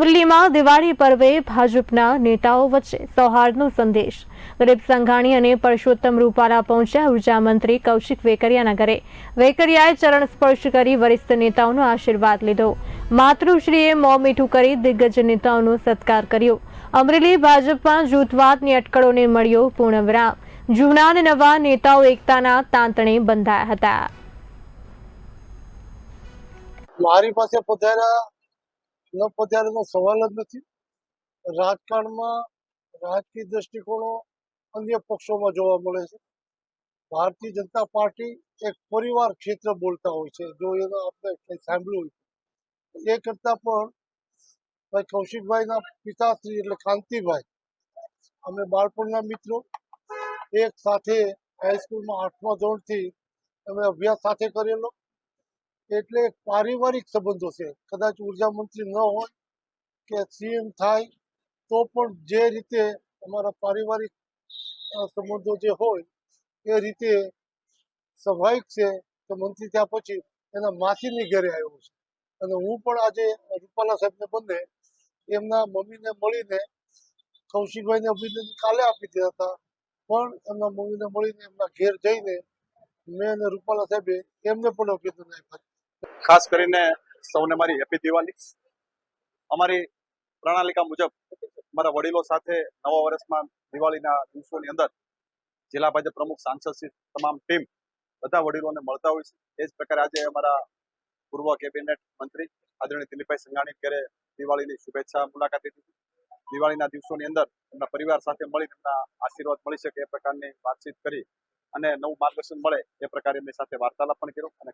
અમરેલીમાં દિવાળી પર્વે ભાજપના નેતાઓ વચ્ચે સૌહાર્દનો સંદેશ. દિલીપ સંઘાણી અને પરસોત્તમ રૂપાલા પહોંચ્યા ઉર્જા મંત્રી કૌશિક વેકરિયાના ઘરે. વેકરિયાએ ચરણ સ્પર્શ કરી વરિષ્ઠ નેતાઓનો આશીર્વાદ લીધો. માતૃશ્રીએ મોં મીઠું કરી દિગ્ગજ નેતાઓનો સત્કાર કર્યો. અમરેલી ભાજપમાં જૂથવાદની અટકળોને મળ્યો પૂર્ણવિરામ. જૂના અને નવા નેતાઓ એકતાના તાંતણે બંધાયા હતા. મારી પાસે પધાર્યા ન પધારેનો સવાલ જ નથી. રાજકારણમાં રાજકીય દ્રષ્ટિકોણો અન્ય પક્ષોમાં જોવા મળે છે. ભારતીય જનતા પાર્ટી એક પરિવાર ક્ષેત્ર બોલતા હોય છે. જો એનો આપણે કંઈ સાંભળ્યું હોય એ કરતાં પણ ભાઈ કૌશિકભાઈના પિતાશ્રી એટલે કાંતિભાઈ, અમે બાળપણના મિત્રો, એક સાથે હાઈસ્કૂલમાં 8મા ધોરણથી અમે અભ્યાસ સાથે કરેલો, એટલે પારિવારિક સંબંધો છે. કદાચ ઉર્જા મંત્રી ન હોય કે સીએમ થાય તો પણ જે રીતે અમારા પારિવારિક સંબંધો જે હોય એ રીતે સ્વાભાવિક છે કે મંત્રી થયા પછી એના માસીની ઘરે આવ્યો છે. અને હું પણ આજે રૂપાલા સાહેબને બંને એમના મમ્મીને મળીને કૌશિકભાઈને અભિનંદન કાલે આપી દીધા હતા, પણ એમના મમ્મીને મળીને એમના ઘેર જઈને મેં અને રૂપાલા સાહેબે એમને પણ અભિનંદન આપ્યા. ખાસ કરીને સૌને મારી હેપી દિવાળી. અમારી પ્રણાલિકા મુજબ અમારા વડીલો સાથે નવા વર્ષમાં દિવાળીના દિવસોની અંદર જિલ્લા ભાજપ પ્રમુખ, સાંસદ તમામ ટીમ બધા વડીલોને મળતા હોય છે. એ જ પ્રકારે આજે અમારા પૂર્વ કેબિનેટ મંત્રી આદરણીય દિલીપભાઈ સંઘાણી ઘરે દિવાળીની શુભેચ્છા મુલાકાત લીધી. દિવાળીના દિવસોની અંદર એમના પરિવાર સાથે મળી એમના આશીર્વાદ મળી શકે એ પ્રકારની વાતચીત કરી અને નવું માર્ગદર્શન મળે એ પ્રકારે એમની સાથે વાર્તાલાપ પણ કર્યો. અને